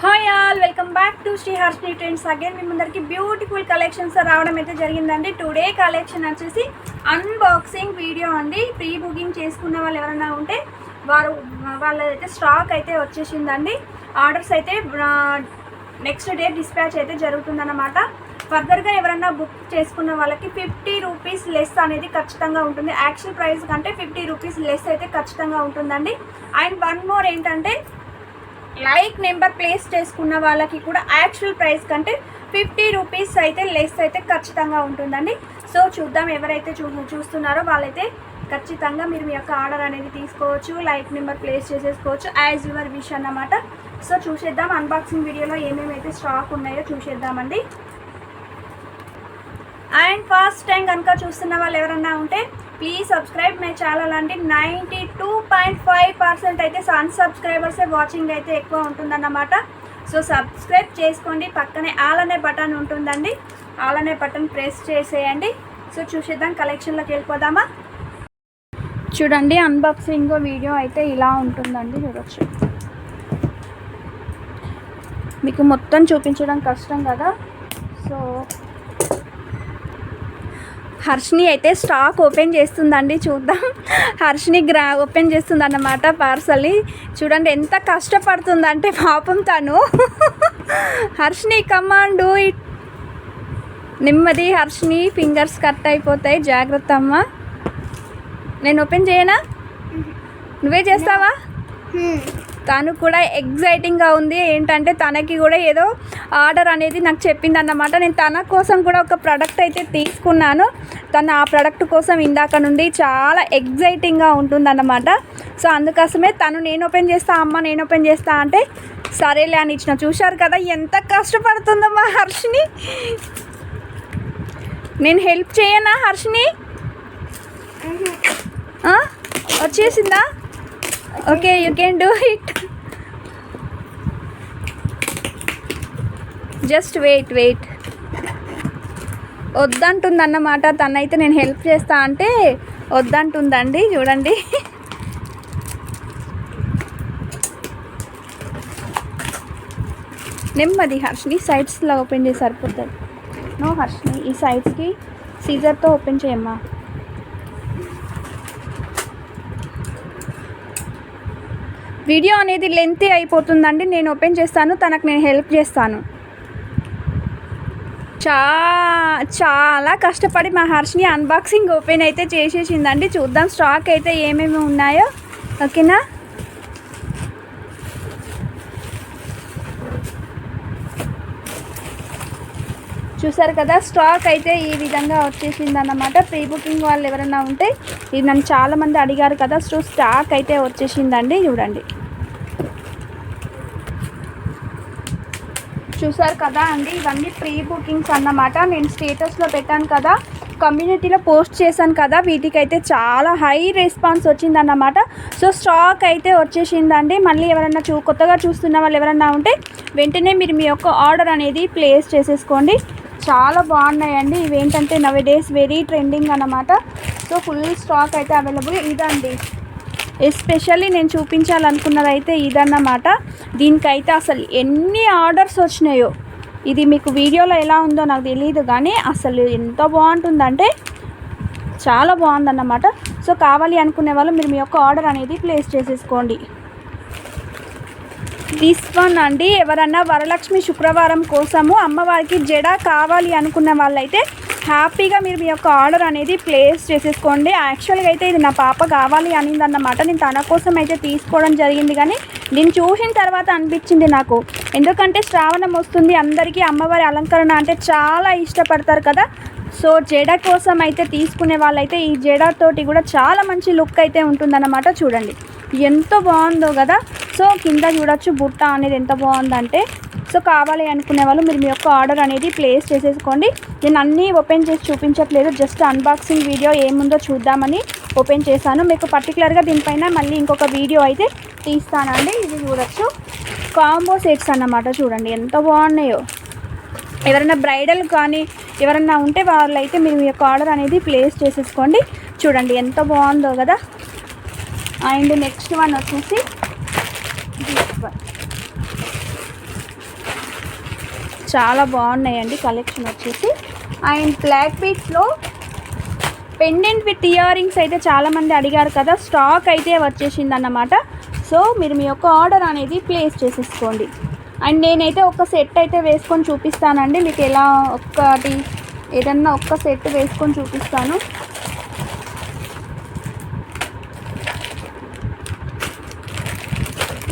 Hi all, welcome back to Shri Harshini trends. Again మీ ముందరికి beautiful collections రావడం అయితే జరిగిందండి. టుడే కలెక్షన్ వచ్చేసి అన్బాక్సింగ్ వీడియో అండి. ప్రీ బుకింగ్ చేసుకున్న వాళ్ళు ఎవరైనా ఉంటే వాళ్ళైతే స్టాక్ అయితే వచ్చేసిందండి. ఆర్డర్స్ అయితే నెక్స్ట్ డే డిస్పాచ్ అయితే జరుగుతుందన్నమాట. ఫర్దర్గా ఎవరైనా బుక్ చేసుకున్న వాళ్ళకి 50 రూపీస్ లెస్ అనేది ఖచ్చితంగా ఉంటుంది. యాక్చువల్ ప్రైస్ కంటే 50 రూపీస్ లెస్ అయితే ఖచ్చితంగా ఉంటుందండి. అండ్ వన్ మోర్ ఏంటంటే, లైక్ నెంబర్ ప్లేస్ చేసుకున్న వాళ్ళకి కూడా యాక్చువల్ ప్రైస్ కంటే 50 రూపీస్ అయితే లెస్ అయితే ఖచ్చితంగా ఉంటుందండి. సో చూద్దాం, ఎవరైతే చూస్తున్నారో వాళ్ళైతే ఖచ్చితంగా మీరు మీ యొక్క ఆర్డర్ అనేది తీసుకోవచ్చు, లైక్ నెంబర్ ప్లేస్ చేసేసుకోవచ్చు, యాజ్ యువర్ విష్ అన్నమాట. సో చూసేద్దాం అన్బాక్సింగ్ వీడియోలో ఏమేమైతే స్టాక్ ఉన్నాయో చూసేద్దామండి. అండ్ ఫస్ట్ టైం కనుక చూస్తున్న వాళ్ళు ఎవరన్నా ఉంటే ప్లీజ్ సబ్స్క్రైబ్ మై ఛానల్ అండి. 92.5% అయితే అన్సబ్స్క్రైబర్సే వాచింగ్ అయితే ఎక్కువ ఉంటుందన్నమాట. సో సబ్స్క్రైబ్ చేసుకోండి. పక్కనే ఆల్ అనే బటన్ ఉంటుందండి, ఆల్ అనే బటన్ ప్రెస్ చేసేయండి. సో చూసేద్దాం, కలెక్షన్లోకి వెళ్ళిపోదామా. చూడండి, అన్బాక్సింగ్ వీడియో అయితే ఇలా ఉంటుందండి. చూడొచ్చు, మీకు మొత్తం చూపించడం కష్టం కదా. సో హర్షిని అయితే స్టాక్ ఓపెన్ చేస్తుందండి. చూద్దాం, హర్షిని ఓపెన్ చేస్తుంది అన్నమాట పార్సల్. చూడండి ఎంత కష్టపడుతుందంటే పాపం తను. Harshini command do it. నెమ్మది హర్షిని, ఫింగర్స్ కట్ అయిపోతాయి, జాగ్రత్త అమ్మ. నేను ఓపెన్ చేయనా, నువ్వే చేస్తావా? తను కూడా ఎగ్జైటింగ్గా ఉంది. ఏంటంటే తనకి కూడా ఏదో ఆర్డర్ అనేది నాకు చెప్పింది అన్నమాట. నేను తన కోసం కూడా ఒక ప్రోడక్ట్ అయితే తీసుకున్నాను. తను ఆ ప్రోడక్ట్ కోసం ఇందాక నుండి చాలా ఎగ్జైటింగ్గా ఉంటుందన్నమాట. సో అందుకోసమే తను నేను ఓపెన్ చేస్తా అమ్మ, నేను ఓపెన్ చేస్తా అంటే సరేలే అని ఇచ్చిన. చూశారు కదా ఎంత కష్టపడుతుందో మా హర్షిని. నేను హెల్ప్ చేయనా హర్షిని? వచ్చేసిందా? Okay, you can do it. Just wait. వద్దంటుందన్నమాట తనైతే. నేను హెల్ప్ చేస్తా అంటే వద్దంటుందండి. చూడండి, నెమ్మది హర్షిని, సైడ్స్లో ఓపెన్ చేసి సరిపోతుంది. నో హర్షిని, ఈ సైడ్స్కి సీజర్తో ఓపెన్ చేయమ్మా. వీడియో అనేది లెంతీ అయిపోతుందండి. నేను ఓపెన్ చేస్తాను, తనకు నేను హెల్ప్ చేస్తాను. చాలా కష్టపడి మా హర్షిని అన్బాక్సింగ్ ఓపెన్ అయితే చేసేసిందండి. చూద్దాం స్టాక్ అయితే ఏమేమి ఉన్నాయో. ఓకేనా, చూసారు కదా, స్టాక్ అయితే ఈ విధంగా వచ్చేసింది అన్నమాట. ప్రీ బుకింగ్ వాళ్ళు ఎవరైనా ఉంటే, ఇది నన్ను చాలామంది అడిగారు కదా. సో స్టాక్ అయితే వచ్చేసిందండి. చూడండి, చూసారు కదా అండి, ఇవన్నీ ప్రీ బుకింగ్స్ అన్నమాట. నేను స్టేటస్లో పెట్టాను కదా, కమ్యూనిటీలో పోస్ట్ చేశాను కదా, వీటికైతే చాలా హై రెస్పాన్స్ వచ్చిందన్నమాట. సో స్టాక్ అయితే వచ్చేసిందండి. మళ్ళీ ఎవరన్నా కొత్తగా చూస్తున్న వాళ్ళు ఎవరన్నా ఉంటే వెంటనే మీరు మీ యొక్క ఆర్డర్ అనేది ప్లేస్ చేసేసుకోండి. చాలా బాగున్నాయండి. ఇవేంటంటే నవ్ డేస్ వెరీ ట్రెండింగ్ అన్నమాట. సో ఫుల్ స్టాక్ అయితే అవైలబుల్. ఇదండి ఎస్పెషల్లీ నేను చూపించాలనుకున్నది అయితే ఇదన్నమాట. దీనికైతే అసలు ఎన్ని ఆర్డర్స్ వచ్చినాయో, ఇది మీకు వీడియోలో ఎలా ఉందో నాకు తెలియదు కానీ అసలు ఎంత బాగుంటుందంటే చాలా బాగుందన్నమాట. సో కావాలి అనుకునే వాళ్ళు మీరు మీ యొక్క ఆర్డర్ అనేది ప్లేస్ చేసేసుకోండి. దిస్ వన్ అండి, ఎవరన్నా వరలక్ష్మి శుక్రవారం కోసము అమ్మవారికి జడ కావాలి అనుకున్న వాళ్ళైతే హ్యాపీగా మీరు మీ యొక్క ఆర్డర్ అనేది ప్లేస్ చేసేసుకోండి. యాక్చువల్గా అయితే ఇది నా పాప కావాలి అనిందన్నమాట. నేను తన కోసం అయితే తీసుకోవడం జరిగింది కానీ దీన్ని చూసిన తర్వాత అనిపించింది నాకు, ఎందుకంటే శ్రావణం వస్తుంది, అందరికీ అమ్మవారి అలంకరణ అంటే చాలా ఇష్టపడతారు కదా. సో జడ కోసం అయితే తీసుకునే వాళ్ళైతే ఈ జడతోటి కూడా చాలా మంచి లుక్ అయితే ఉంటుందన్నమాట. చూడండి ఎంత బాగుందో కదా. సో కింద చూడొచ్చు బుట్ట అనేది ఎంత బాగుందంటే. సో కావాలి అనుకునే వాళ్ళు మీరు మీ యొక్క ఆర్డర్ అనేది ప్లేస్ చేసేసుకోండి. నేను అన్నీ ఓపెన్ చేసి చూపించట్లేదు, జస్ట్ అన్బాక్సింగ్ వీడియో ఏముందో చూద్దామని ఓపెన్ చేశాను. మీకు పర్టికులర్గా దీనిపైన మళ్ళీ ఇంకొక వీడియో అయితే తీస్తానండి. ఇది చూడొచ్చు, కాంబో సెట్స్ అన్నమాట. చూడండి ఎంత బాగున్నాయో. ఎవరైనా బ్రైడల్ కానీ ఎవరన్నా ఉంటే వాళ్ళైతే మీరు మీ యొక్క ఆర్డర్ అనేది ప్లేస్ చేసేసుకోండి. చూడండి ఎంత బాగుందో కదా. అండ్ నెక్స్ట్ వన్ వచ్చేసి చాలా బాగున్నాయండి కలెక్షన్ వచ్చేసి. అండ్ బ్లాక్ బీట్స్లో పెండెంట్ విత్ ఇయర్ రింగ్స్ అయితే చాలామంది అడిగారు కదా, స్టాక్ అయితే వచ్చేసింది అన్నమాట. సో మీరు మీ యొక్క ఆర్డర్ అనేది ప్లేస్ చేసేసుకోండి. అండ్ నేనైతే ఒక సెట్ అయితే వేసుకొని చూపిస్తానండి మీకు, ఎలా ఏదన్నా ఒక్క సెట్ వేసుకొని చూపిస్తాను.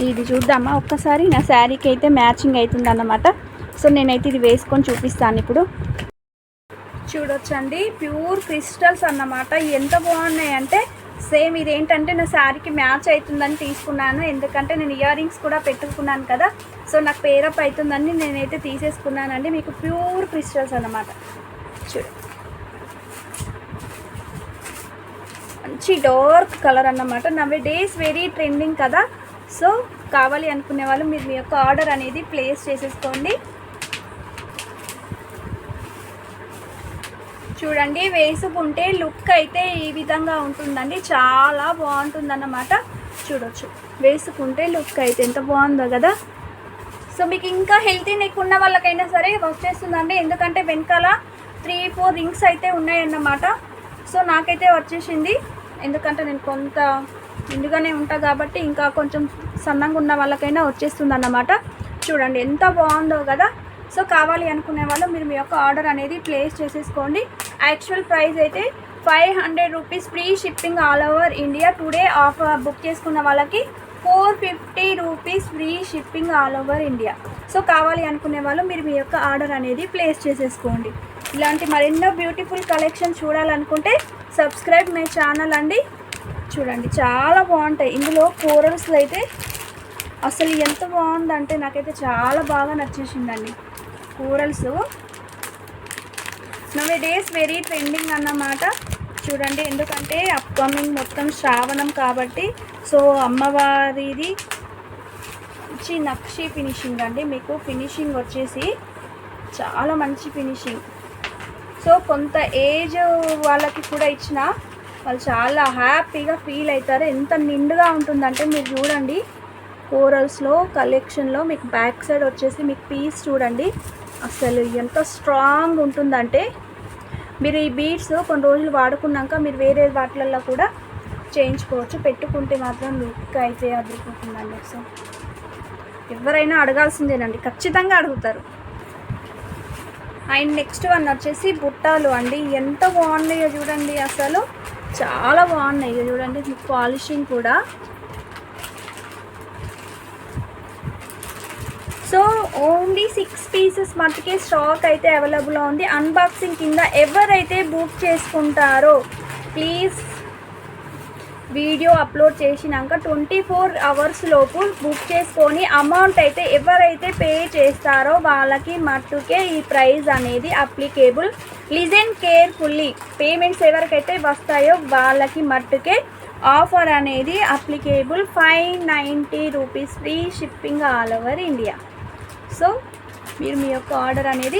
ఇది చూద్దామా ఒక్కసారి, నా శారీకి అయితే మ్యాచింగ్ అవుతుంది అన్నమాట. సో నేనైతే ఇది వేసుకొని చూపిస్తాను ఇప్పుడు. చూడొచ్చండి, ప్యూర్ క్రిస్టల్స్ అన్నమాట. ఎంత బాగున్నాయి అంటే సేమ్ ఇదేంటంటే నా శారీకి మ్యాచ్ అవుతుందని తీసుకున్నాను, ఎందుకంటే నేను ఇయర్ రింగ్స్ కూడా పెట్టుకున్నాను కదా. సో నాకు పేరప్ అవుతుందని నేనైతే తీసేసుకున్నానండి. మీకు ప్యూర్ క్రిస్టల్స్ అన్నమాట. చూడు, మంచి డార్క్ కలర్ అన్నమాట. నవే డేస్ వెరీ ట్రెండింగ్ కదా. సో కావాలి అనుకునే వాళ్ళు మీరు మీ యొక్క ఆర్డర్ అనేది ప్లేస్ చేసేసుకోండి. చూడండి, వేసుకుంటే లుక్ అయితే ఈ విధంగా ఉంటుందండి, చాలా బాగుంటుందన్నమాట. చూడొచ్చు, వేసుకుంటే లుక్ అయితే ఎంత బాగుందో కదా. సో మీకు ఇంకా హెల్తీ నెక్ ఉన్న వాళ్ళకైనా సరే వచ్చేస్తుందండి, ఎందుకంటే వెనకాల 3-4 రింగ్స్ అయితే ఉన్నాయన్నమాట. సో నాకైతే వచ్చేసింది, ఎందుకంటే నేను కొంత నిండుగానే ఉంటా కాబట్టి ఇంకా కొంచెం సన్నంగా ఉన్న వాళ్ళకైనా వచ్చేస్తుంది అన్నమాట. చూడండి ఎంత బాగుందో కదా. సో కావాలి అనుకునే వాళ్ళు మీరు మీ యొక్క ఆర్డర్ అనేది ప్లేస్ చేసేసుకోండి. యాక్చువల్ ప్రైస్ అయితే 500 rupees, free shipping all over India. Today offer book చేసుకున్న వాళ్ళకి 450 rupees free shipping all over India. So కావాలి అనుకునే వాళ్ళు మీరు మీ యొక్క ఆర్డర్ అనేది ప్లేస్ చేసేసుకోండి. ఇలాంటి మరెన్నో బ్యూటిఫుల్ కలెక్షన్ చూడాలనుకుంటే సబ్స్క్రైబ్ మై ఛానల్ అండి. చూడండి చాలా బాగుంటాయి. ఇందులో కోరల్స్లో అయితే అసలు ఎంత బాగుందంటే నాకైతే చాలా బాగా నచ్చేసిందండి కోరల్స్. నవే డేస్ వెరీ ట్రెండింగ్ అన్నమాట. చూడండి, ఎందుకంటే అప్కమింగ్ మొత్తం శ్రావణం కాబట్టి. సో అమ్మవారిది మంచి నక్షి ఫినిషింగ్ అండి. మీకు ఫినిషింగ్ వచ్చేసి చాలా మంచి ఫినిషింగ్. సో కొంత ఏజ్ వాళ్ళకి కూడా ఇచ్చిన వాళ్ళు చాలా హ్యాపీగా ఫీల్ అవుతారు. ఎంత నిండుగా ఉంటుందంటే మీరు చూడండి, కోరల్స్లో కలెక్షన్లో మీకు బ్యాక్ సైడ్ వచ్చేసి మీకు పీస్ చూడండి అసలు ఎంత స్ట్రాంగ్ ఉంటుందంటే. మీరు ఈ బీడ్స్ కొన్ని రోజులు వాడుకున్నాక మీరు వేరే వాటిలలో కూడా చేయించుకోవచ్చు, పెట్టుకుంటే మాత్రం లుక్ అయితే అదిరిపోతుందండి. సో ఎవరైనా అడగాల్సిందేనండి, ఖచ్చితంగా అడుగుతారు. అండ్ నెక్స్ట్ వన్ వచ్చేసి బుట్టాలు అండి. ఎంత బాగున్నాయో చూడండి, అసలు చాలా బాగున్నాయి చూడండి. పాలిషింగ్ కూడా. సో ఓన్లీ 6 పీసెస్ మట్టుకే స్టాక్ అయితే అవైలబుల్ ఉంది. అన్బాక్సింగ్ కింద ఎవరైతే బుక్ చేసుకుంటారో ప్లీజ్ వీడియో అప్లోడ్ చేసినాక 24 అవర్స్ లోపు బుక్ చేసుకొని అమౌంట్ అయితే ఎవరైతే పే చేస్తారో వాళ్ళకి మట్టుకే ఈ ప్రైస్ అనేది అప్లికేబుల్. లిజన్ కేర్ఫుల్లీ, పేమెంట్స్ ఎవరికైతే వస్తాయో వాళ్ళకి మట్టుకే ఆఫర్ అనేది applicable. 590 rupees free shipping all over India. So మీరు మీ యొక్క ఆర్డర్ అనేది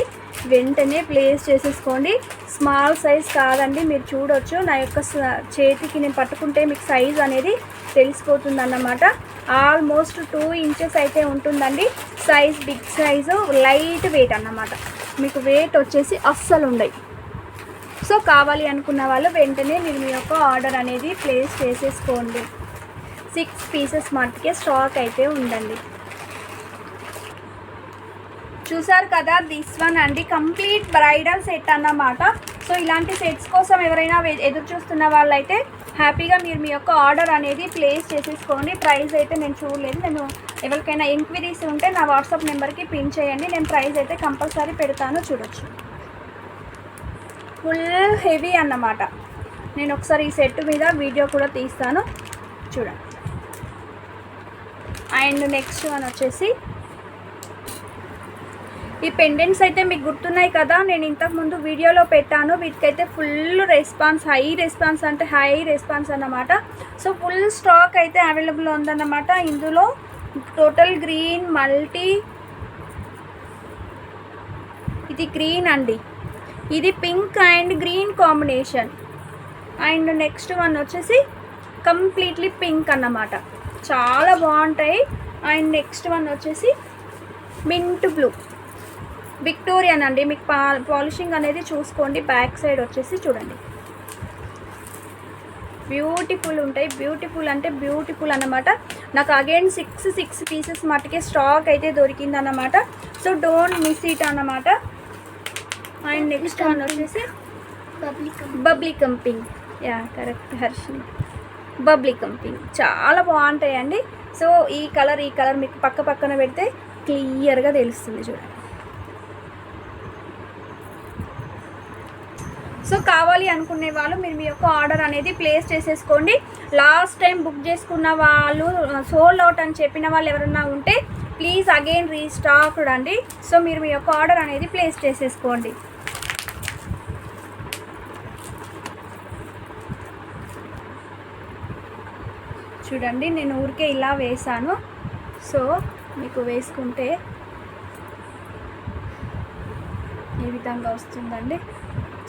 వెంటనే ప్లేస్ చేసేసుకోండి. స్మాల్ సైజ్ కాదండి, మీరు చూడొచ్చు నా యొక్క చేతికి నేను పట్టుకుంటే మీకు సైజ్ అనేది తెలిసిపోతుంది అన్నమాట. ఆల్మోస్ట్ 2 ఇంచెస్ అయితే ఉంటుందండి size. Big size, light weight అన్నమాట. మీకు వెయిట్ వచ్చేసి అస్సలు ఉండయి. సో కావాలి అనుకున్న వాళ్ళు వెంటనే మీరు మీ యొక్క ఆర్డర్ అనేది ప్లేస్ చేసేసుకోండి. 6 పీసెస్ మట్టుకే స్టాక్ అయితే ఉందండి. చూసారు కదా, దిస్ వన్ అండి కంప్లీట్ బ్రైడల్ సెట్ అన్నమాట. సో ఇలాంటి సెట్స్ కోసం ఎవరైనా ఎదురు చూస్తున్న వాళ్ళైతే హ్యాపీగా మీరు మీ యొక్క ఆర్డర్ అనేది ప్లేస్ చేసేసుకోండి. ప్రైస్ అయితే నేను చూడలేదు, నేను ఎవరికైనా ఎంక్వైరీస్ ఉంటే నా వాట్సాప్ నెంబర్కి పిన్ చేయండి, నేను ప్రైస్ అయితే కంపల్సరీ పెడతాను. చూడొచ్చు, ఫుల్ హెవీ అన్నమాట. నేను ఒకసారి ఈ సెట్ మీద వీడియో కూడా తీస్తాను చూడండి. అండ్ నెక్స్ట్ వన్ వచ్చేసి ఈ పెండెంట్స్ అయితే మీకు గుర్తున్నాయి కదా, నేను ఇంతకుముందు వీడియోలో పెట్టాను. వీటికైతే ఫుల్ రెస్పాన్స్, హై రెస్పాన్స్ అంటే హై రెస్పాన్స్ అన్నమాట. సో ఫుల్ స్టాక్ అయితే అవైలబుల్ ఉందన్నమాట. ఇందులో టోటల్ గ్రీన్, మల్టీ, ఇది గ్రీన్ అండి, ఇది pink and green combination. And next one వచ్చేసి కంప్లీట్లీ పింక్ అన్నమాట, చాలా బాగుంటాయి. అండ్ నెక్స్ట్ వన్ వచ్చేసి మింట్ బ్లూ. విక్టోరియన్ అండి. మీకు పాలిషింగ్ అనేది చూసుకోండి. బ్యాక్ సైడ్ వచ్చేసి చూడండి బ్యూటిఫుల్ ఉంటాయి. బ్యూటిఫుల్ అంటే బ్యూటిఫుల్ అన్నమాట. నాకు అగైన్ సిక్స్ పీసెస్ మట్టుకే స్టాక్ అయితే దొరికింది అన్నమాట. సో డోంట్ మిస్ ఇట్ అన్నమాట. అండ్ నెక్స్ట్ వన్ వచ్చేసి బబ్లీ కంపింగ్. Yeah correct Harshini. బబ్లీ కంపింగ్ చాలా బాగుంటాయండి. సో ఈ కలర్ మీకు పక్కన పెడితే క్లియర్గా తెలుస్తుంది చూడండి. సో కావాలి అనుకునే వాళ్ళు మీరు మీ యొక్క ఆర్డర్ అనేది ప్లేస్ చేసేసుకోండి. లాస్ట్ టైం బుక్ చేసుకున్న వాళ్ళు సోల్డ్ అవుట్ అని చెప్పిన వాళ్ళు ఎవరన్నా ఉంటే ప్లీజ్ అగైన్ రీస్టాక్డ్ అండి. సో మీరు మీ యొక్క ఆర్డర్ అనేది ప్లేస్ చేసేసుకోండి. చూడండి నేను ఊరికే ఇలా వేసాను. సో మీకు వేసుకుంటే ఈ విధంగా వస్తుందండి.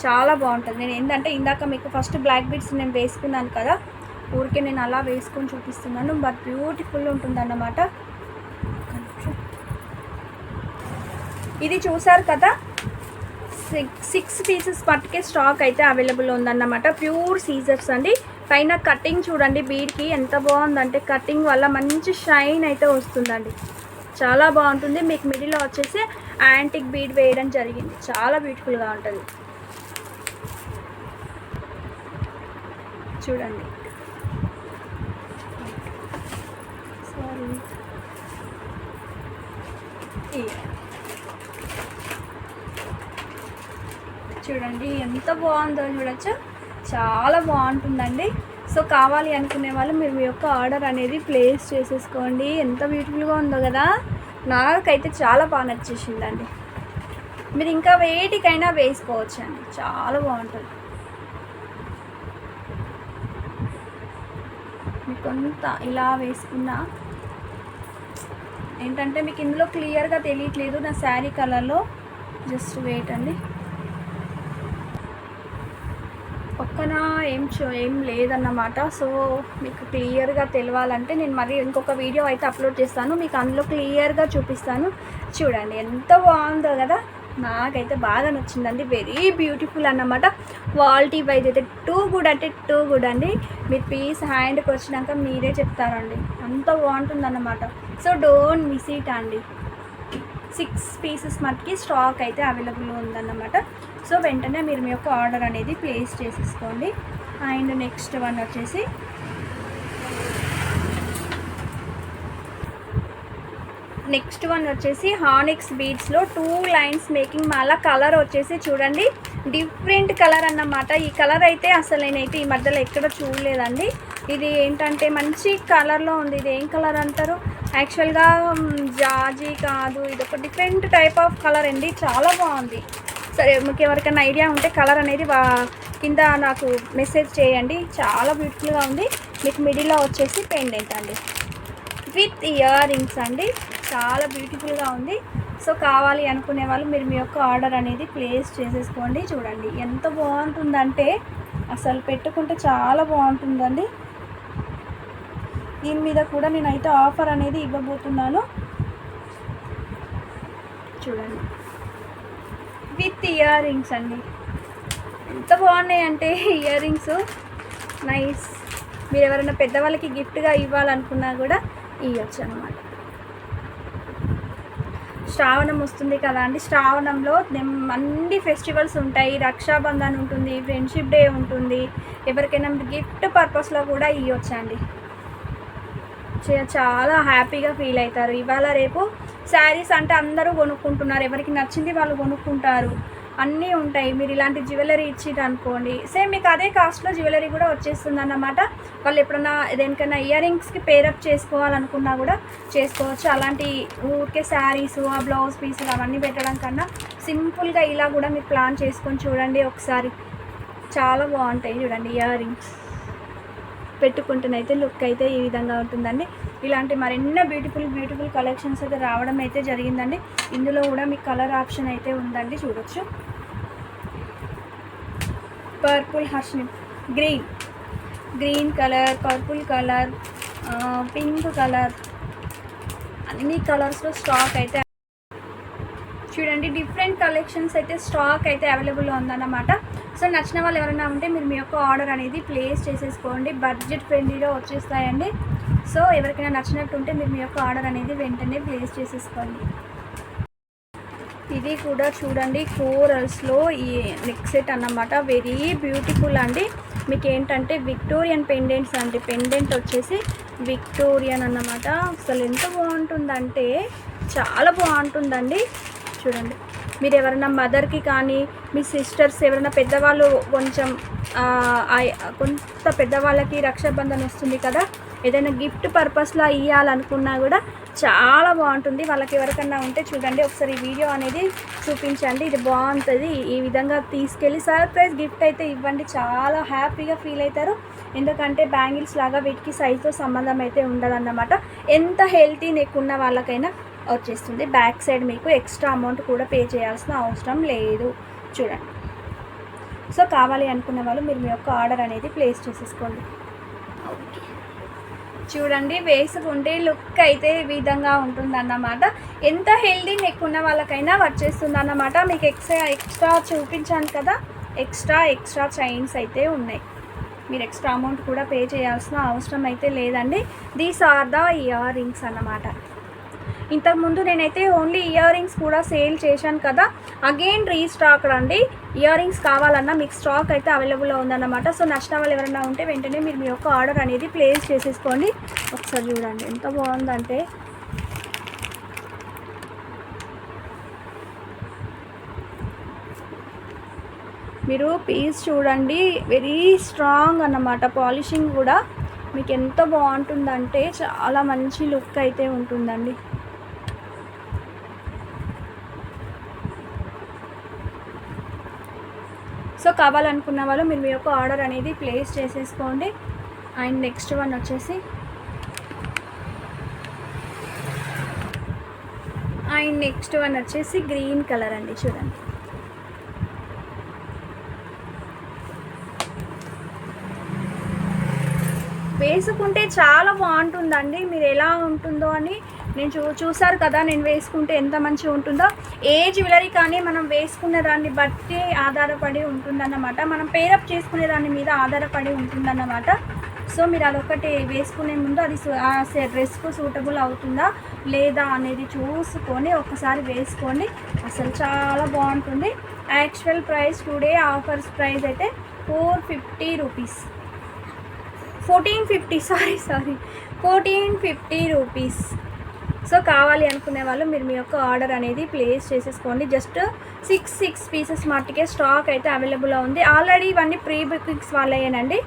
చాలా బాగుంటుంది. నేను ఏంటంటే ఇందాక మీకు ఫస్ట్ బ్లాక్ బీడ్స్ నేను వేసుకున్నాను కదా, ఊరికే నేను అలా వేసుకొని చూపిస్తున్నాను. బట్ బ్యూటిఫుల్ ఉంటుందన్నమాట. ఇది చూసారు కదా, 6 పీసెస్ పట్టుకే స్టాక్ అయితే అవైలబుల్ ఉందన్నమాట. ప్యూర్ సీజర్స్ అండి. పైన కటింగ్ చూడండి బీడ్కి ఎంత బాగుందంటే కటింగ్ వల్ల మంచి షైన్ అయితే వస్తుందండి. చాలా బాగుంటుంది. మీకు మిడిల్లో వచ్చేసి యాంటిక్ బీడ్ వేయడం జరిగింది. చాలా బ్యూటిఫుల్గా ఉంటుంది చూడండి. సారీ చూడండి ఎంత బాగుందో చూడొచ్చు. చాలా బాగుంటుందండి. సో కావాలి అనుకునే వాళ్ళు మీరు మీ యొక్క ఆర్డర్ అనేది ప్లేస్ చేసేసుకోండి. ఎంత బ్యూటిఫుల్గా ఉందో కదా, నాకైతే చాలా బాగా నచ్చేసిందండి. మీరు ఇంకా వేటికైనా వేసుకోవచ్చు అండి. చాలా బాగుంటుంది. మీకు కొంత ఇలా వేసుకున్నా ఏంటంటే మీకు ఇందులో క్లియర్గా తెలియట్లేదు నా శారీ కలర్లో. జస్ట్ వెయిట్ అండి. పక్కన ఏం లేదన్నమాట. సో మీకు క్లియర్గా తెలియాలంటే నేను మరి ఇంకొక వీడియో అయితే అప్లోడ్ చేస్తాను. మీకు అందులో క్లియర్గా చూపిస్తాను. చూడండి ఎంత బాగుందో కదా, నాకైతే బాగా నచ్చిందండి. వెరీ బ్యూటిఫుల్ అన్నమాట. క్వాలిటీ వైజ్ అయితే టూ గుడ్ అంటే టూ గుడ్ అండి. మీరు పీస్ హ్యాండ్కి వచ్చినాక మీరే చెప్తారండి, అంత బాగుంటుందన్నమాట. సో డోంట్ మిస్ ఇట్ అండి. 6 పీసెస్ మట్టుకి స్టాక్ అయితే అవైలబుల్ ఉందన్నమాట. సో వెంటనే మీరు మీ యొక్క ఆర్డర్ అనేది ప్లేస్ చేసేసుకోండి. అండ్ నెక్స్ట్ వన్ వచ్చేసి హానిక్స్ బీడ్స్లో 2 లైన్స్ మేకింగ్ మాల. కలర్ వచ్చేసి చూడండి డిఫరెంట్ కలర్ అన్నమాట. ఈ కలర్ అయితే అసలు నేనైతే ఈ మధ్యలో ఎక్కడ చూడలేదండి. ఇది ఏంటంటే మంచి కలర్లో ఉంది. ఇది ఏం కలర్ అంటారు? యాక్చువల్గా జాజీ కాదు, ఇది ఒక డిఫరెంట్ టైప్ ఆఫ్ కలర్ అండి. చాలా బాగుంది. సరే మీకు ఎవరికైనా ఐడియా ఉంటే కలర్ అనేది కింద నాకు మెసేజ్ చేయండి. చాలా బ్యూటిఫుల్గా ఉంది. మీకు మిడిల్లో వచ్చేసి పెండెంట్ అండి విత్ ఇయర్ రింగ్స్ అండి. చాలా బ్యూటిఫుల్గా ఉంది. సో కావాలి అనుకునే వాళ్ళు మీరు మీ యొక్క ఆర్డర్ అనేది ప్లేస్ చేసేసుకోండి. చూడండి ఎంత బాగుంటుందంటే అసలు పెట్టుకుంటే చాలా బాగుంటుందండి. దీని మీద కూడా నేనైతే ఆఫర్ అనేది ఇవ్వబోతున్నాను. చూడండి విత్ ఇయర్ రింగ్స్ అండి. ఎంత బాగున్నాయి అంటే ఇయర్ రింగ్స్ నైస్. మీరు ఎవరైనా పెద్దవాళ్ళకి గిఫ్ట్గా ఇవ్వాలనుకున్నా కూడా ఇవ్వచ్చు అన్నమాట. శ్రావణం వస్తుంది కదా అండి. శ్రావణంలో అన్ని ఫెస్టివల్స్ ఉంటాయి. రక్షాబంధన్ ఉంటుంది, ఫ్రెండ్షిప్ డే ఉంటుంది. ఎవరికైనా గిఫ్ట్ పర్పస్లో కూడా ఇవ్వచ్చండి. చాలా హ్యాపీగా ఫీల్ అవుతారు. ఇవాళ రేపు శారీస్ అంటే అందరూ కొనుక్కుంటున్నారు. ఎవరికి నచ్చింది వాళ్ళు కొనుక్కుంటారు. అన్నీ ఉంటాయి. మీరు ఇలాంటి జ్యువెలరీ ఇచ్చిట్ అనుకోండి, సేమ్ మీకు అదే కాస్ట్లో జ్యువెలరీ కూడా వచ్చేస్తుంది అన్నమాట. వాళ్ళు ఎప్పుడన్నా దేనికైనా ఇయర్ రింగ్స్కి పేరప్ చేసుకోవాలనుకున్నా కూడా చేసుకోవచ్చు. అలాంటి ఊరికే శారీస్ ఆ బ్లౌజ్ పీసులు అవన్నీ పెట్టడం కన్నా సింపుల్గా ఇలా కూడా మీరు ప్లాన్ చేసుకొని చూడండి ఒకసారి. చాలా బాగుంటాయి చూడండి ఇయర్ రింగ్స్. పెట్టుకుంటేనైతే లుక్ అయితే ఈ విధంగా ఉంటుందండి. ఇలాంటి మరెన్నో బ్యూటిఫుల్ కలెక్షన్స్ అయితే రావడం అయితే జరిగిందండి. ఇందులో కూడా మీకు కలర్ ఆప్షన్ అయితే ఉందండి. చూడొచ్చు purple, Harshini green colour, purple colour, pink colour, అన్ని కలర్స్లో స్టాక్ అయితే చూడండి డిఫరెంట్ కలెక్షన్స్ అయితే స్టాక్ అయితే అవైలబుల్లో ఉందన్నమాట. సో నచ్చిన వాళ్ళు ఎవరైనా ఉంటే మీరు మీ యొక్క ఆర్డర్ అనేది ప్లేస్ చేసేసుకోండి. బడ్జెట్ ఫ్రెండ్లీలో వచ్చేస్తాయండి. సో ఎవరికైనా నచ్చినట్టు ఉంటే మీరు మీ యొక్క ఆర్డర్ అనేది వెంటనే ప్లేస్ చేసేసుకోండి. ఇది కూడా చూడండి కోరల్స్లో ఈ నెక్ సెట్ అన్నమాట. వెరీ బ్యూటిఫుల్ అండి. మీకు ఏంటంటే విక్టోరియన్ పెండెంట్స్ అండి. పెండెంట్ వచ్చేసి విక్టోరియన్ అన్నమాట. అసలు ఎంత బాగుంటుందంటే చాలా బాగుంటుందండి. చూడండి మీరు ఎవరైనా మదర్కి కానీ మీ సిస్టర్స్ ఎవరైనా పెద్దవాళ్ళు కొంచెం కొంత పెద్దవాళ్ళకి రక్షాబంధన్ వస్తుంది కదా, ఏదైనా గిఫ్ట్ పర్పస్లో ఇవ్వాలనుకున్నా కూడా చాలా బాగుంటుంది. వాళ్ళకి ఎవరికన్నా ఉంటే చూడండి ఒకసారి ఈ వీడియో అనేది చూపించండి. ఇది బాగుంటుంది. ఈ విధంగా తీసుకెళ్ళి సర్ప్రైజ్ గిఫ్ట్ అయితే ఇవ్వండి. చాలా హ్యాపీగా ఫీల్ అవుతారు. ఎందుకంటే బ్యాంగిల్స్ లాగా వీటికి సైజుతో సంబంధం అయితే ఉండదన్నమాట. ఎంత హెల్తీ నెక్ ఉన్న వాళ్ళకైనా వచ్చేస్తుంది. బ్యాక్ సైడ్ మీకు ఎక్స్ట్రా అమౌంట్ కూడా పే చేయాల్సిన అవసరం లేదు. చూడండి. సో కావాలి అనుకున్న వాళ్ళు మీరు మీ యొక్క ఆర్డర్ అనేది ప్లేస్ చేసేసుకోండి. ఓకే చూడండి వేసుకుంటే లుక్ అయితే ఈ విధంగా ఉంటుందన్నమాట. ఎంత హెల్దీ నెక్ ఉన్న వాళ్ళకైనా వచ్చేస్తుంది అన్నమాట. మీకు ఎక్స్ట్రా చూపించాను కదా, ఎక్స్ట్రా చైన్స్ అయితే ఉన్నాయి. మీరు ఎక్స్ట్రా అమౌంట్ కూడా పే చేయాల్సిన అవసరం అయితే లేదండి. These are the earrings అన్నమాట. ఇంతకుముందు నేనైతే ఓన్లీ ఇయర్ రింగ్స్ కూడా సేల్ చేశాను కదా, అగైన్ రీస్టాక్ అండి. ఇయర్ రింగ్స్ కావాలన్నా మీకు స్టాక్ అయితే అవైలబుల్లో ఉందన్నమాట. సో నచ్చిన వాళ్ళు ఎవరైనా ఉంటే వెంటనే మీరు మీ యొక్క ఆర్డర్ అనేది ప్లేస్ చేసేసుకోండి. ఒకసారి చూడండి ఎంత బాగుందంటే మీరు పీస్ చూడండి వెరీ స్ట్రాంగ్ అన్నమాట. పాలిషింగ్ కూడా మీకు ఎంత బాగుంటుందంటే చాలా మంచి లుక్ అయితే ఉంటుందండి. సో కావాలనుకున్న వాళ్ళు మీరు మీ యొక్క ఆర్డర్ అనేది ప్లేస్ చేసేసుకోండి. అండ్ నెక్స్ట్ వన్ వచ్చేసి గ్రీన్ కలర్ అండి. చూడండి వేసుకుంటే చాలా బాగుంటుందండి. మీరు ఎలా ఉంటుందో అని నేను చూసారు కదా, నేను వేసుకుంటే ఎంత మంచిగా ఉంటుందో. ఏ జ్యువెలరీ కానీ మనం వేసుకునే దాన్ని బట్టి ఆధారపడి ఉంటుందన్నమాట. మనం పేరప్ చేసుకునే దాని మీద ఆధారపడి ఉంటుందన్నమాట. సో మీరు అదొకటి వేసుకునే ముందు అది ఆ డ్రెస్కు సూటబుల్ అవుతుందా లేదా అనేది చూసుకొని ఒకసారి వేసుకోండి. అసలు చాలా బాగుంటుంది. Actual price today offers price అయితే 450 రూపీస్, 1450 రూపీస్. సో కావాలి అనుకునే వాళ్ళు మీరు మీ యొక్క ఆర్డర్ అనేది ప్లేస్ చేసేసుకోండి. జస్ట్ 6 పీసెస్ మట్టుకే స్టాక్ అయితే అవైలబుల్లో ఉంది. ఆల్రెడీ ఇవన్నీ ప్రీ బుకింగ్స్ వాళ్ళేనండి.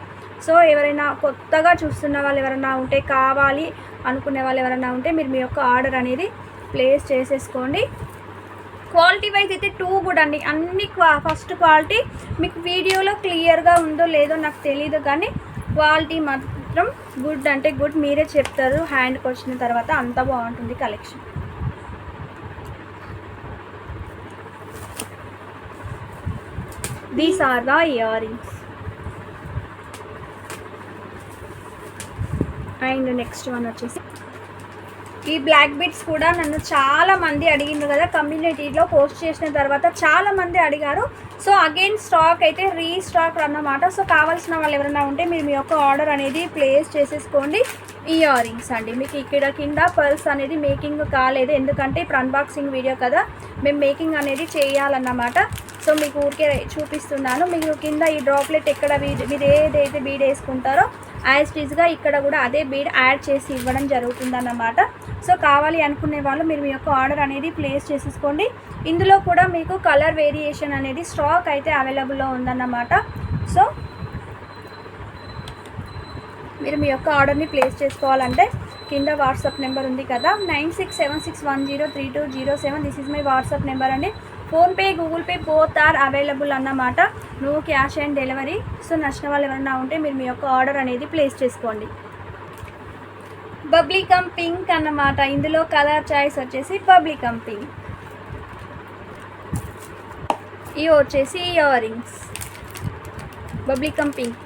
సో ఎవరైనా కొత్తగా చూస్తున్న వాళ్ళు ఎవరైనా ఉంటే, కావాలి అనుకునే వాళ్ళు ఎవరైనా ఉంటే మీరు మీ యొక్క ఆర్డర్ అనేది ప్లేస్ చేసేసుకోండి. క్వాలిటీ వైజ్ అయితే 2 గుడ్ అండి. అన్ని ఫస్ట్ క్వాలిటీ మీకు వీడియోలో క్లియర్గా ఉందో లేదో నాకు తెలీదు, కానీ క్వాలిటీ మాత్రం గుడ్ అంటే గుడ్. మీరే చెప్తారు హ్యాండ్కి వచ్చిన తర్వాత. అంత బాగుంటుంది collection. These are the earrings. And next one వచ్చేసి ఈ బ్లాక్ బీడ్స్ కూడా నన్ను చాలా మంది అడిగిండ్రు కదా, కమ్యూనిటీలో పోస్ట్ చేసిన తర్వాత చాలా మంది అడిగారు. సో అగైన్ స్టాక్ అయితే రీస్టాక్ అన్నమాట. సో కావాల్సిన వాళ్ళు ఎవరైనా ఉంటే మీరు మీ యొక్క ఆర్డర్ అనేది ప్లేస్ చేసేసుకోండి. ఇయర్ రింగ్స్ అండి. మీకు ఇక్కడ కింద పర్స్ అనేది మేకింగ్ కాలేదు, ఎందుకంటే ఇప్పుడు అన్బాక్సింగ్ వీడియో కదా, మేము మేకింగ్ అనేది చేయాలన్నమాట. సో మీకు ఊరికే చూపిస్తున్నాను. మీకు కింద ఈ డ్రాప్లెట్ ఎక్కడ మీరు ఏదైతే బీడ్ వేసుకుంటారో యాజ్ టీజ్గా ఇక్కడ కూడా అదే బీడ్ యాడ్ చేసి ఇవ్వడం జరుగుతుందన్నమాట. సో కావాలి అనుకునే వాళ్ళు మీరు మీ యొక్క ఆర్డర్ అనేది ప్లేస్ చేసేసుకోండి. ఇందులో కూడా మీకు కలర్ వేరియేషన్ అనేది స్టాక్ అయితే అవైలబుల్లో ఉందన్నమాట. సో మీరు మీ యొక్క ఆర్డర్ని ప్లేస్ చేసుకోవాలంటే కింద వాట్సాప్ నెంబర్ ఉంది కదా, 9676103207. This is my WhatsApp number అండి. PhonePe, Google Pay both are available అన్నమాట. No cash on delivery. So నచ్చిన వాళ్ళు ఎవరైనా ఉంటే మీరు మీ యొక్క ఆర్డర్ అనేది ప్లేస్ చేసుకోండి. బబ్లికమ్ పింక్ అన్నమాట. ఇందులో కలర్ చాయిస్ వచ్చేసి బబ్లికమ్ పింక్. ఇవి వచ్చేసి ఇయర్ రింగ్స్ బబ్లికమ్ పింక్.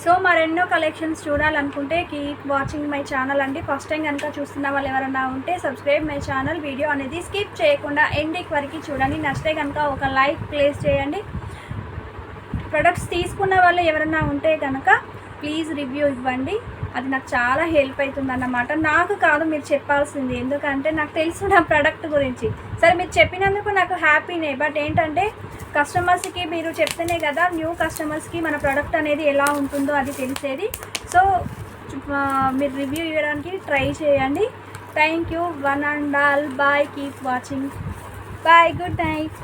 సో మరెన్నో కలెక్షన్స్ చూడాలనుకుంటే కీప్ వాచింగ్ మై ఛానల్ అండి. ఫస్ట్ టైం కనుక చూస్తున్న వాళ్ళు ఎవరైనా ఉంటే సబ్స్క్రైబ్ మై ఛానల్. వీడియో అనేది స్కిప్ చేయకుండా ఎండింగ్ వరకు చూడండి. నచ్చితే కనుక ఒక లైక్ ప్లేస్ చేయండి. ప్రొడక్ట్స్ తీసుకున్న వాళ్ళు ఎవరైనా ఉంటే కనుక ప్లీజ్ రివ్యూ ఇవ్వండి. అది నాకు చాలా హెల్ప్ అవుతుంది అన్నమాట. నాకు కాదు మీరు చెప్పాల్సింది, ఎందుకంటే నాకు తెలుసు నా ప్రోడక్ట్ గురించి. సరే మీరు చెప్పినందుకు నాకు హ్యాపీనే, బట్ ఏంటంటే కస్టమర్స్కి మీరు చెప్తేనే కదా న్యూ కస్టమర్స్కి మన ప్రోడక్ట్ అనేది ఎలా ఉంటుందో అది తెలిసేది. సో మీరు రివ్యూ ఇవ్వడానికి ట్రై చేయండి. Thank you one and all. Bye, keep watching. Bye, good night.